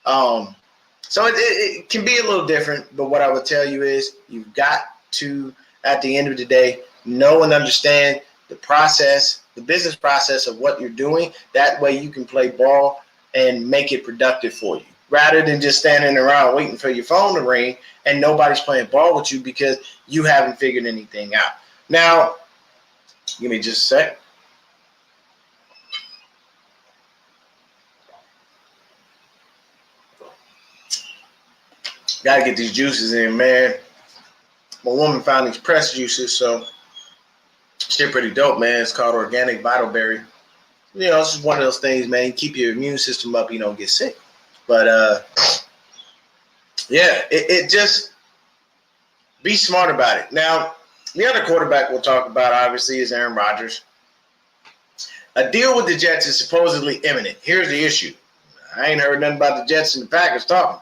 So it can be a little different, but what I would tell you is you've got to, at the end of the day, know and understand the process, the business process of what you're doing. That way you can play ball and make it productive for you, rather than just standing around waiting for your phone to ring and nobody's playing ball with you because you haven't figured anything out. Now, give me just a sec. Got to get these juices in, man. My woman found these pressed juices, so shit pretty dope, man. It's called Organic Vital Berry. It's just one of those things, man. Keep your immune system up, you don't get sick. But, yeah, it just be smart about it. Now, the other quarterback we'll talk about, obviously, is Aaron Rodgers. A deal with the Jets is supposedly imminent. Here's the issue. I ain't heard nothing about the Jets and the Packers talking.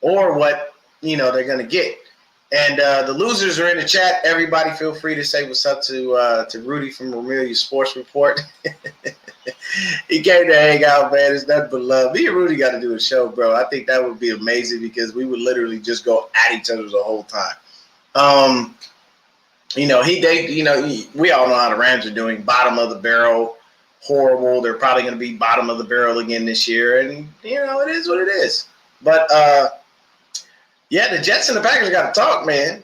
Or what, they're going to get. And the losers are in the chat. Everybody feel free to say what's up to Rudy from Romelia Sports Report. He came to hang out, man. It's nothing but love. Me and Rudy got to do a show, bro. I think that would be amazing because we would literally just go at each other the whole time. We all know how the Rams are doing. Bottom of the barrel, horrible. They're probably going to be bottom of the barrel again this year, and it is what it is. But the Jets and the Packers got to talk, man.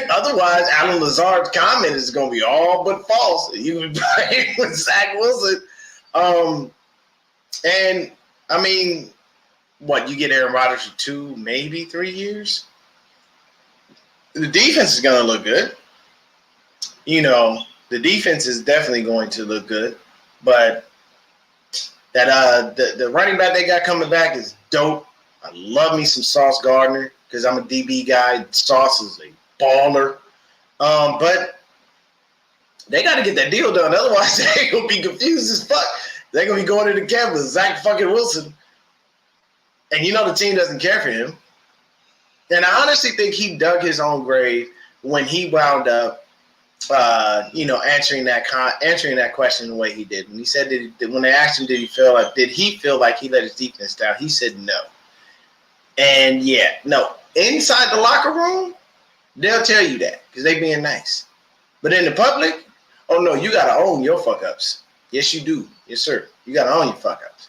Otherwise, Alan Lazard's comment is going to be all but false. You would play with Zach Wilson, and I mean, what you get Aaron Rodgers for 2, maybe 3 years. The defense is going to look good. The defense is definitely going to look good, but that the running back they got coming back is dope. I love me some Sauce Gardner because I'm a DB guy. Sauce is a baller, but they got to get that deal done. Otherwise, they're gonna be confused as fuck. They're gonna be going into camp with Zach fucking Wilson, and the team doesn't care for him. And I honestly think he dug his own grave when he wound up, answering that question the way he did. And he said that when they asked him, did he feel like he let his defense down? He said no. And no. Inside the locker room, they'll tell you that because they being nice. But in the public, oh no, you gotta own your fuck ups. Yes, you do. Yes, sir. You gotta own your fuck ups.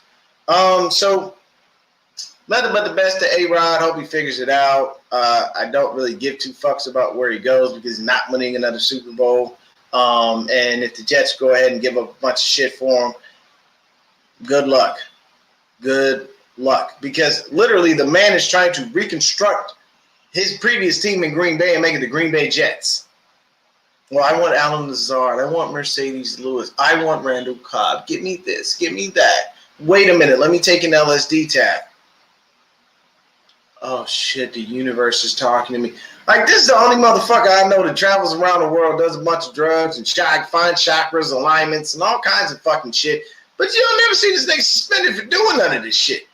So nothing but the best to A-Rod. Hope he figures it out. I don't really give 2 fucks about where he goes because he's not winning another Super Bowl. And if the Jets go ahead and give up a bunch of shit for him, good luck. Good luck. Because literally the man is trying to reconstruct his previous team in Green Bay and make it the Green Bay Jets. Well, I want Alan Lazard. I want Mercedes Lewis. I want Randall Cobb. Give me this. Give me that. Wait a minute. Let me take an LSD tab. Oh, shit. The universe is talking to me. Like, this is the only motherfucker I know that travels around the world, does a bunch of drugs and finds chakras, alignments, and all kinds of fucking shit. But you don't never see this nigga suspended for doing none of this shit.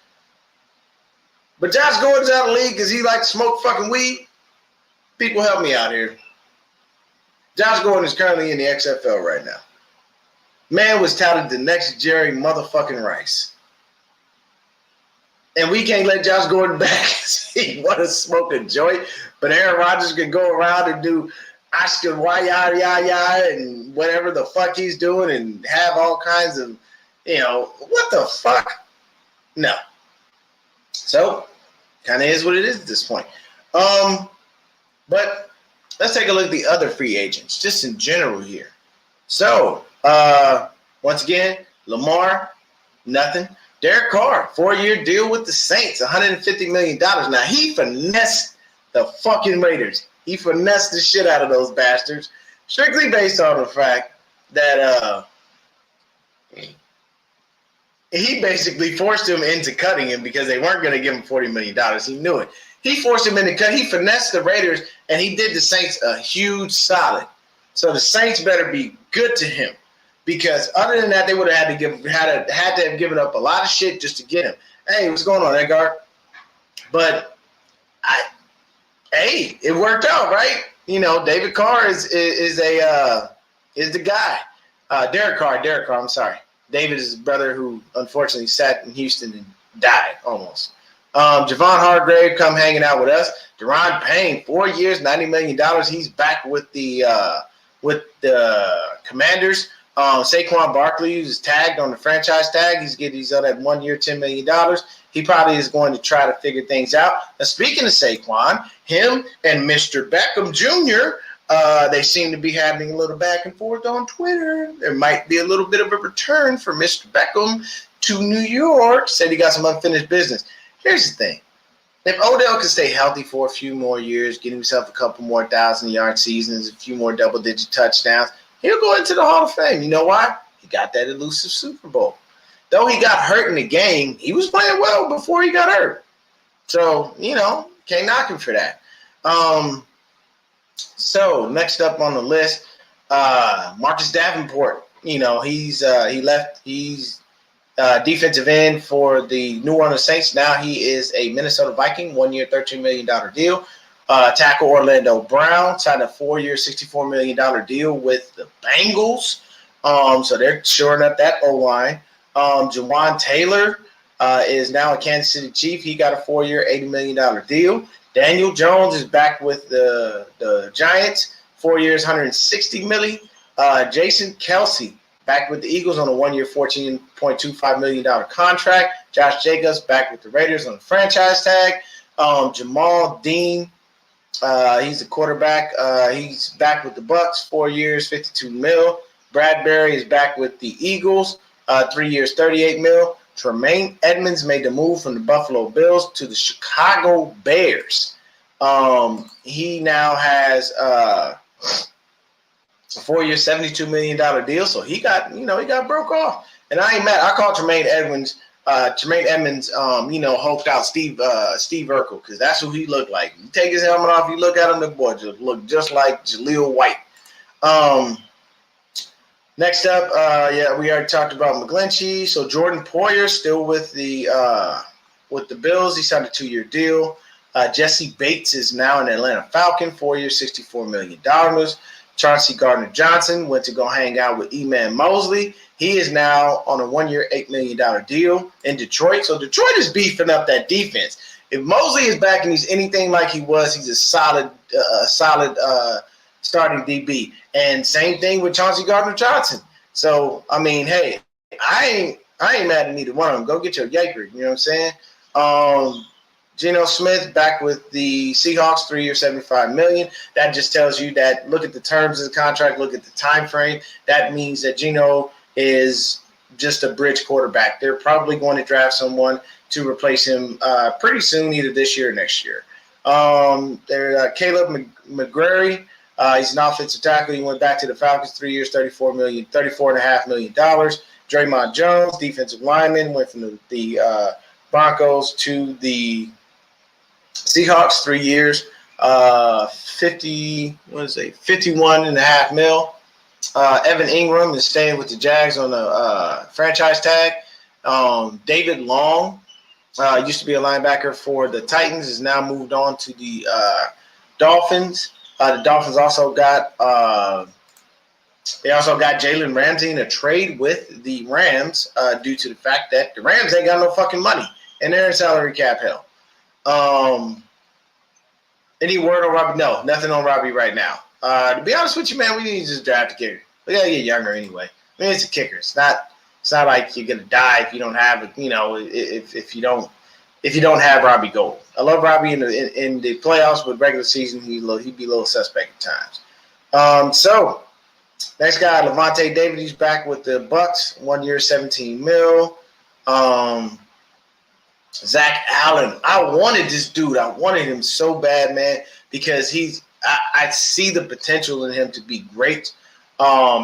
But Josh Gordon's out of the league because he likes to smoke fucking weed. People help me out here. Josh Gordon is currently in the XFL right now. Man was touted the next Jerry motherfucking Rice. And we can't let Josh Gordon back because he want to smoke a joint. But Aaron Rodgers can go around and do Oscar Waya and whatever the fuck he's doing and have all kinds of, what the fuck? No. So, kind of is what it is at this point. But let's take a look at the other free agents, just in general here. So, once again, Lamar, nothing. Derek Carr, 4-year deal with the Saints, $150 million. Now, he finessed the fucking Raiders. He finessed the shit out of those bastards, strictly based on the fact that he basically forced him into cutting him because they weren't going to give him $40 million. He knew it. He forced him into cut. He finessed the Raiders, and he did the Saints a huge solid. So the Saints better be good to him because other than that, they would have had to have given up a lot of shit just to get him. Hey, what's going on, Edgar? But it worked out, right? David Carr is the guy. Derek Carr. I'm sorry. David is his brother who unfortunately sat in Houston and died almost. Javon Hargrave come hanging out with us. Deron Payne, 4 years, $90 million. He's back with the Commanders. Saquon Barkley is tagged on the franchise tag. He's on that 1 year, $10 million. He probably is going to try to figure things out. Now, speaking of Saquon, him and Mr. Beckham Jr., they seem to be having a little back and forth on Twitter. There might be a little bit of a return for Mr. Beckham to New York. Said he got some unfinished business. Here's the thing. If Odell can stay healthy for a few more years, get himself a couple more 1,000-yard seasons, a few more double-digit touchdowns, he'll go into the Hall of Fame. You know why? He got that elusive Super Bowl. Though he got hurt in the game, he was playing well before he got hurt. So, can't knock him for that. So next up on the list, Marcus Davenport. He left. He's defensive end for the New Orleans Saints. Now he is a Minnesota Viking, 1 year, $13 million deal. Tackle Orlando Brown signed a 4 year, $64 million deal with the Bengals. So they're shoring up that O-line. Jawan Taylor is now a Kansas City Chief. He got a 4 year, $80 million deal. Daniel Jones is back with the Giants, 4 years, $160 million. Jason Kelce back with the Eagles on a 1 year, $14.25 million contract. Josh Jacobs back with the Raiders on the franchise tag. Jamal Dean, he's the quarterback. He's back with the Bucks, 4 years, $52 million. Bradbury is back with the Eagles, 3 years, $38 million. Tremaine Edmonds made the move from the Buffalo Bills to the Chicago Bears. He now has a 4 year, $72 million deal. So he got broke off. And I ain't mad. I call Tremaine Edmonds, hulked out Steve Urkel, because that's who he looked like. You take his helmet off, you look at him, the boy just look just like Jaleel White. Next up, we already talked about McGlinchey. So Jordan Poyer still with the Bills. He signed a 2 year deal. Jesse Bates is now an Atlanta Falcon, 4 years, $64 million. Chauncey Gardner-Johnson went to go hang out with E-Man Mosley. He is now on a 1 year, $8 million deal in Detroit. So Detroit is beefing up that defense. If Mosley is back and he's anything like he was, he's a solid starting DB. And same thing with Chauncey Gardner-Johnson. So, I mean, hey, I ain't mad at neither one of them. Go get your Yaker. You know what I'm saying? Geno Smith back with the Seahawks, 3 years, $75 million. That just tells you that, look at the terms of the contract, look at the time frame. That means that Geno is just a bridge quarterback. They're probably going to draft someone to replace him pretty soon, either this year or next year. Caleb McGrary. He's an offensive tackle. He went back to the Falcons, 3 years, $34.5 million. Draymond Jones, defensive lineman, went from the Broncos to the Seahawks, 3 years, $51.5 million. Evan Ingram is staying with the Jags on the franchise tag. David Long used to be a linebacker for the Titans, is now moved on to the Dolphins. The Dolphins also got Jalen Ramsey in a trade with the Rams due to the fact that the Rams ain't got no fucking money and they're in salary cap hell. Any word on Robbie? No, nothing on Robbie right now. To be honest with you, man, we need to just draft a kicker. We gotta get younger anyway. I mean, it's a kicker. It's not like you're gonna die if you don't have it. You know, if you don't have Robbie Gold. I love Robbie in the playoffs, but regular season he'd be a little suspect at times. So next guy, Levante David, he's back with the Bucks, 1 year, $17 million. Zach Allen, I wanted this dude. I wanted him so bad, man, because I see the potential in him to be great.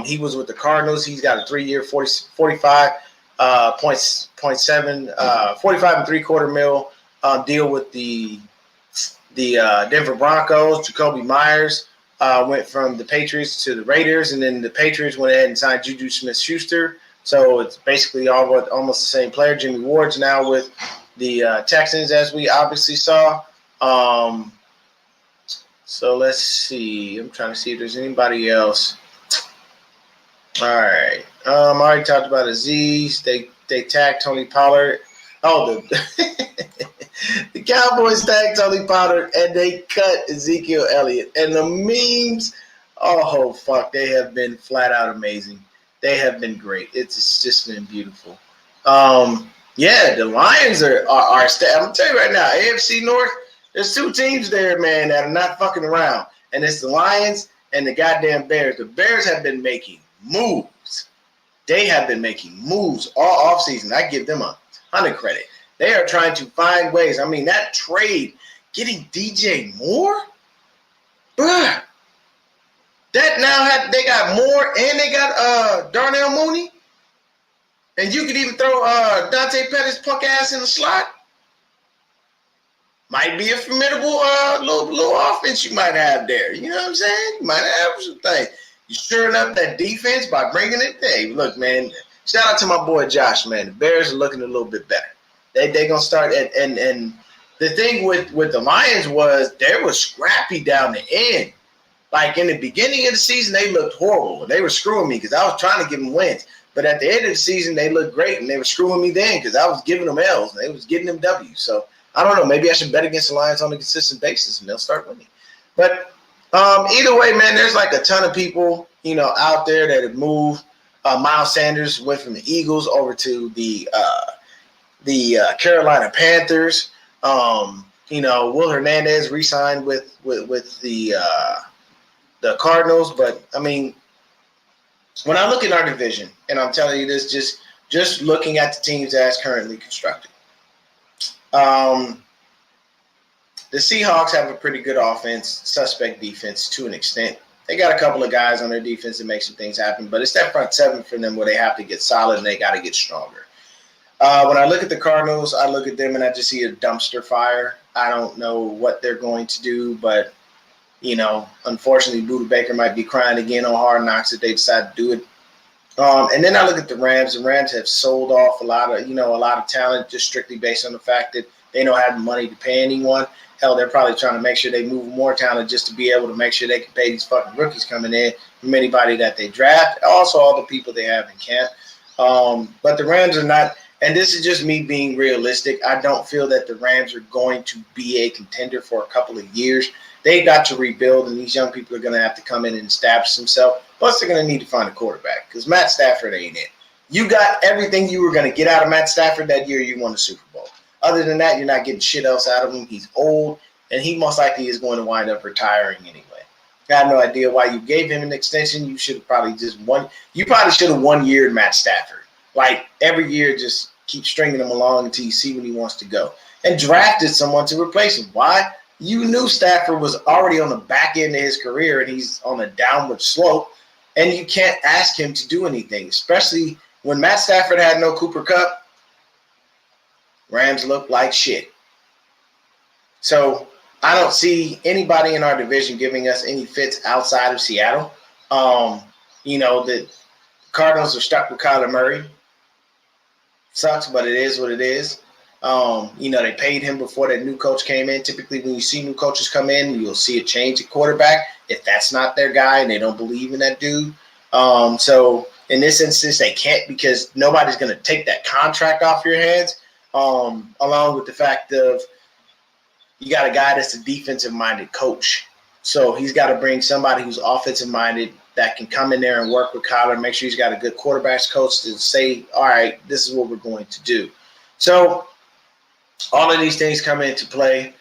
He was with the Cardinals. He's got a 3 year, $45.3 million deal with the Denver Broncos. Jacoby Myers went from the Patriots to the Raiders, and then the Patriots went ahead and signed Juju Smith-Schuster. So it's basically almost the same player. Jimmy Ward's now with the Texans, as we obviously saw. So let's see. I'm trying to see if there's anybody else. All right. I already talked about Aziz. They tagged Tony Pollard. Oh, the Cowboys tagged Tony Pollard, and they cut Ezekiel Elliott. And the memes, oh, fuck, they have been flat out amazing. They have been great. It's just been beautiful. Yeah, the Lions are I'm going to tell you right now, AFC North, there's two teams there, man, that are not fucking around. And it's the Lions and the goddamn Bears. The Bears have been making moves. They have been making moves all offseason. I give them a ton of credit. They are trying to find ways. I mean, that trade, getting DJ Moore, bruh. That now they got Moore and they got Darnell Mooney. And you could even throw Dante Pettis' punk ass in the slot. Might be a formidable little offense you might have there. You know what I'm saying? You might have some things. You shoring up that defense by bringing it. Hey, look, man, shout out to my boy Josh, man. The Bears are looking a little bit better. They going to start. And the thing with the Lions was they were scrappy down the end. Like in the beginning of the season, they looked horrible. And they were screwing me because I was trying to give them wins. But at the end of the season, they looked great. And they were screwing me then because I was giving them L's. And they was getting them W's. So I don't know. Maybe I should bet against the Lions on a consistent basis, and they'll start winning. But either way, man, there's like a ton of people, out there that have moved. Miles Sanders went from the Eagles over to the Carolina Panthers. Will Hernandez re-signed with the Cardinals. But I mean, when I look at our division, and I'm telling you this, just looking at the teams that's currently constructed, the Seahawks have a pretty good offense, suspect defense to an extent. They got a couple of guys on their defense that make some things happen, but it's that front seven for them where they have to get solid and they got to get stronger. When I look at the Cardinals, I look at them and I just see a dumpster fire. I don't know what they're going to do, but, unfortunately, Budda Baker might be crying again on Hard Knocks if they decide to do it. And then I look at the Rams. The Rams have sold off a lot of talent just strictly based on the fact that they don't have the money to pay anyone. Hell, they're probably trying to make sure they move more talent just to be able to make sure they can pay these fucking rookies coming in from anybody that they draft. Also, all the people they have in camp. But the Rams are not, and this is just me being realistic, I don't feel that the Rams are going to be a contender for a couple of years. They got to rebuild, and these young people are going to have to come in and establish themselves. Plus, they're going to need to find a quarterback because Matt Stafford ain't it. You got everything you were going to get out of Matt Stafford that year you won the Super Bowl. Other than that, you're not getting shit else out of him. He's old, and he most likely is going to wind up retiring anyway. I have no idea why you gave him an extension. You should have probably just won. You probably should have 1 year Matt Stafford. Like, every year, just keep stringing him along until you see when he wants to go. And drafted someone to replace him. Why? You knew Stafford was already on the back end of his career, and he's on a downward slope, and you can't ask him to do anything, especially when Matt Stafford had no Cooper Kupp. Rams look like shit. So I don't see anybody in our division giving us any fits outside of Seattle. The Cardinals are stuck with Kyler Murray. Sucks, but it is what it is. They paid him before that new coach came in. Typically, when you see new coaches come in, you'll see a change at quarterback if that's not their guy and they don't believe in that dude. So in this instance, they can't because nobody's going to take that contract off your hands. Along with the fact of you got a guy that's a defensive-minded coach. So he's got to bring somebody who's offensive-minded that can come in there and work with Kyler, make sure he's got a good quarterbacks coach to say, all right, this is what we're going to do. So all of these things come into play.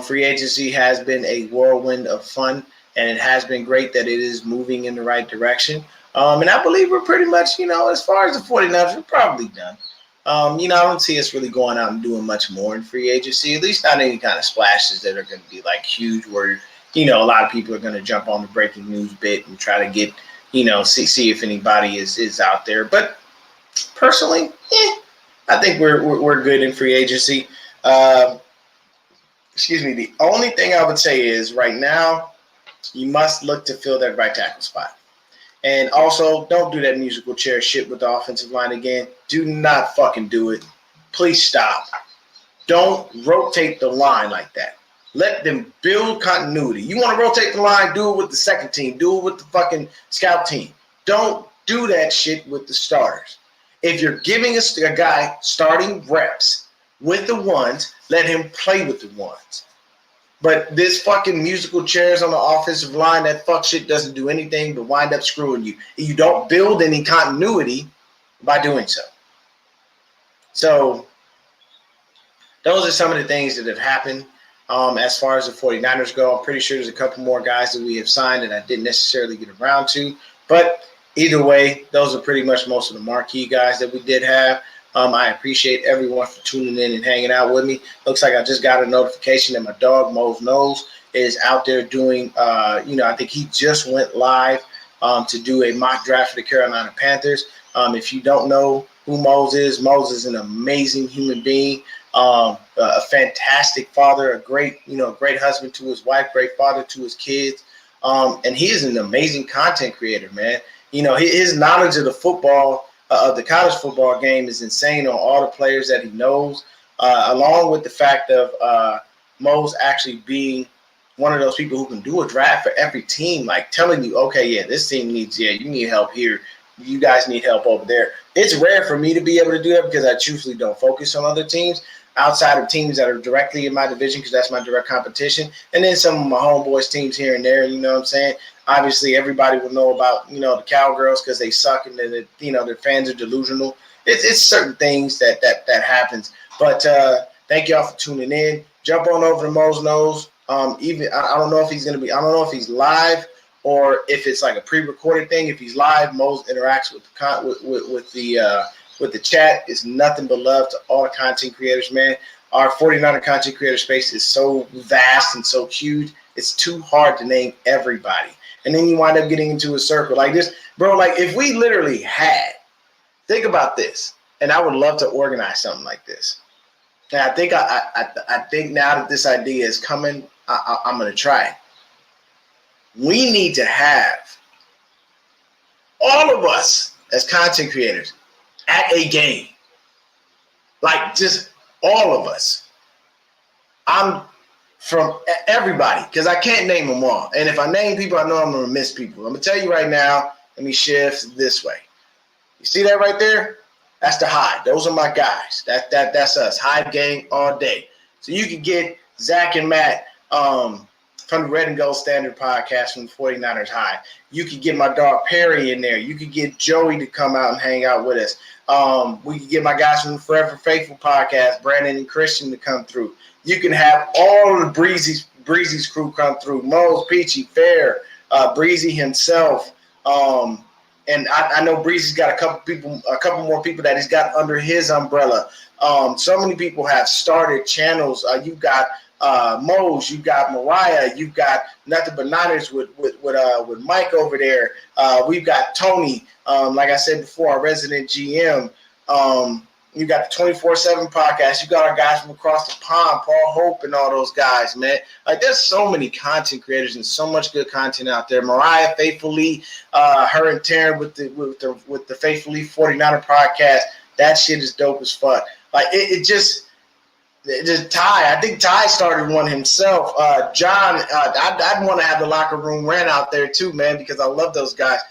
Free agency has been a whirlwind of fun, and it has been great that it is moving in the right direction. And I believe we're pretty much, as far as the 49ers, we're probably done. I don't see us really going out and doing much more in free agency, at least not any kind of splashes that are going to be like huge where, a lot of people are going to jump on the breaking news bit and try to get, see if anybody is out there. But personally, I think we're good in free agency. The only thing I would say is right now, you must look to fill that right tackle spot. And also, don't do that musical chair shit with the offensive line again. Do not fucking do it. Please stop. Don't rotate the line like that. Let them build continuity. You want to rotate the line, do it with the second team. Do it with the fucking scout team. Don't do that shit with the starters. If you're giving us a guy starting reps with the ones, let him play with the ones. But this fucking musical chairs on the offensive line, that fuck shit doesn't do anything but wind up screwing you. You don't build any continuity by doing so. So those are some of the things that have happened as far as the 49ers go. I'm pretty sure there's a couple more guys that we have signed that I didn't necessarily get around to. But either way, those are pretty much most of the marquee guys that we did have. I appreciate everyone for tuning in and hanging out with me. Looks like I just got a notification that my dog, Mose Knows, is out there doing, I think he just went live to do a mock draft for the Carolina Panthers. If you don't know who Mose is an amazing human being, a fantastic father, a great husband to his wife, great father to his kids. And he is an amazing content creator, man. His knowledge of the football of the college football game is insane on all the players that he knows, along with the fact of Mose actually being one of those people who can do a draft for every team, like telling you, okay, yeah, this team needs, you need help here. you guys need help over there. It's rare for me to be able to do that because I truthfully don't focus on other teams outside of teams that are directly in my division because that's my direct competition. And then some of my homeboys teams here and there, you know what I'm saying? Obviously, everybody will know about, the Cowgirls because they suck and then, their fans are delusional. It's certain things that happens. But thank y'all for tuning in. Jump on over to Mo's Nose. Even I don't know if he's going to be – I don't know if he's live or if it's like a pre-recorded thing. If he's live, Mo's interacts with the chat. It's nothing but love to all the content creators, man. Our 49er content creator space is so vast and so huge. It's too hard to name everybody. And then you wind up getting into a circle like this. Bro, like if we literally had – think about this, and I would love to organize something like this. And I think I think now that this idea is coming, I'm going to try it. We need to have all of us as content creators at a game. Like just all of us. I'm from everybody because I can't name them all. And if I name people, I know I'm going to miss people. I'm going to tell you right now, let me shift this way. You see that right there? That's the Hive. Those are my guys. That's us. Hive gang all day. So you can get Zach and Matt from the Red and Gold Standard podcast from the 49ers Hive. You could get my dog Perry in there. You could get Joey to come out and hang out with us. We could get my guys from the Forever Faithful podcast, Brandon and Christian, to come through. You can have all of the Breezy's crew come through. Mose, Peachy, Fair, Breezy himself. And I know Breezy's got a couple more people that he's got under his umbrella. So many people have started channels. You've got Mose, you've got Mariah, you've got Nothing But Niners with Mike over there. We've got Tony, like I said before, our resident GM. You got the 24/7 podcast. You got our guys from across the pond, Paul Hope and all those guys, man. Like there's so many content creators and so much good content out there. Mariah Faithfully, her and Taryn with the Faithfully 49er podcast. That shit is dope as fuck. Like it just Ty. I think Ty started one himself. John, I'd want to have the locker room rant out there too, man, because I love those guys.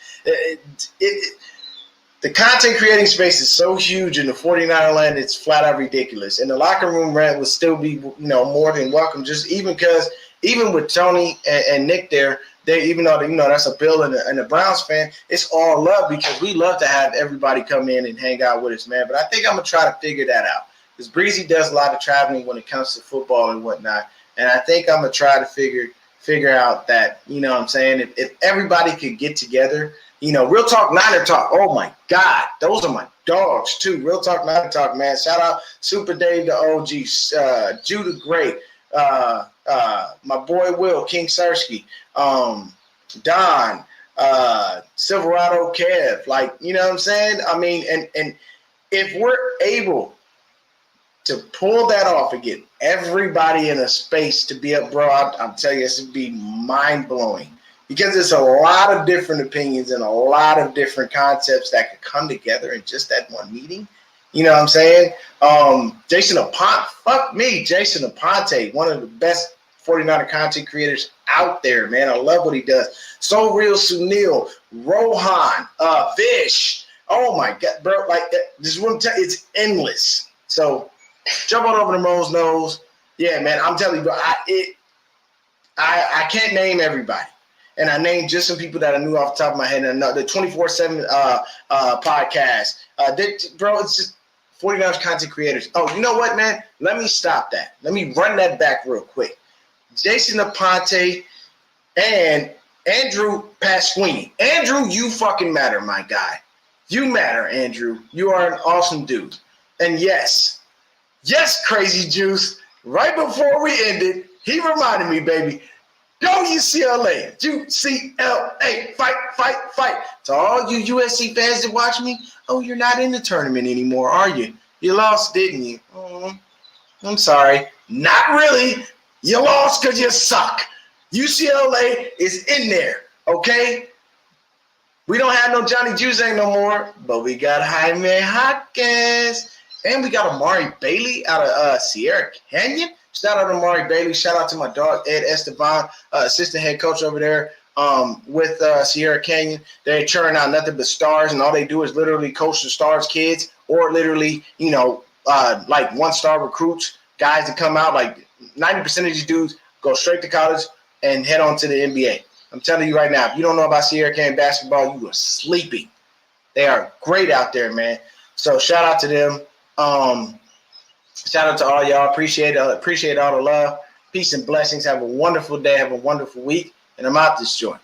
The content creating space is so huge in the 49er land, it's flat out ridiculous. And the locker room rant would still be, more than welcome. Just even because, even with Tony and Nick there, they even though that's a Bill and a Browns fan, it's all love because we love to have everybody come in and hang out with us, man. But I think I'm gonna try to figure that out because Breezy does a lot of traveling when it comes to football and whatnot, and I think I'm gonna try to figure out that what I'm saying if everybody could get together. Real Talk Niner Talk. Oh, my God. Those are my dogs, too. Real Talk Niner Talk, man. Shout out Super Dave, the OG, Judah Great, my boy Will, King Sersky, Don, Silverado Kev. Like, you know what I'm saying? I mean, and if we're able to pull that off and get everybody in a space to be up, bro, I'm telling you, this would be mind-blowing. Because there's a lot of different opinions and a lot of different concepts that could come together in just that one meeting. You know what I'm saying? Jason Aponte, fuck me, Jason Aponte, one of the best 49er content creators out there, man. I love what he does. So Real Sunil, Rohan, Vish. Oh my God, bro! Like this room, it's endless. So jump on over to Mo's Nose. Yeah, man, I'm telling you, bro. I can't name everybody. And I named just some people that I knew off the top of my head. And the 24/7 podcast. Bro, it's just 49ers content creators. Oh, you know what, man? Let me stop that. Let me run that back real quick. Jason Aponte and Andrew Pasquini. Andrew, you fucking matter, my guy. You matter, Andrew. You are an awesome dude. And yes, Crazy Juice, right before we ended, he reminded me, baby, go UCLA, UCLA, fight. To all you USC fans that watch me, oh, you're not in the tournament anymore, are you? You lost, didn't you? Oh, I'm sorry. Not really. You lost because you suck. UCLA is in there, okay? We don't have no Johnny Juzang no more, but we got Jaime Hopkins. And we got Amari Bailey out of Sierra Canyon. Shout out to Amari Bailey. Shout out to my dog, Ed Esteban, assistant head coach over there. with Sierra Canyon. They're churning out nothing but stars, and all they do is literally coach the stars kids, or literally, like 1-star recruits, guys that come out. Like 90% of these dudes go straight to college and head on to the NBA. I'm telling you right now, if you don't know about Sierra Canyon basketball, you are sleeping. They are great out there, man. So shout out to them. Shout out to all y'all. Appreciate all the love. Peace and blessings. Have a wonderful day. Have a wonderful week. And I'm out this joint.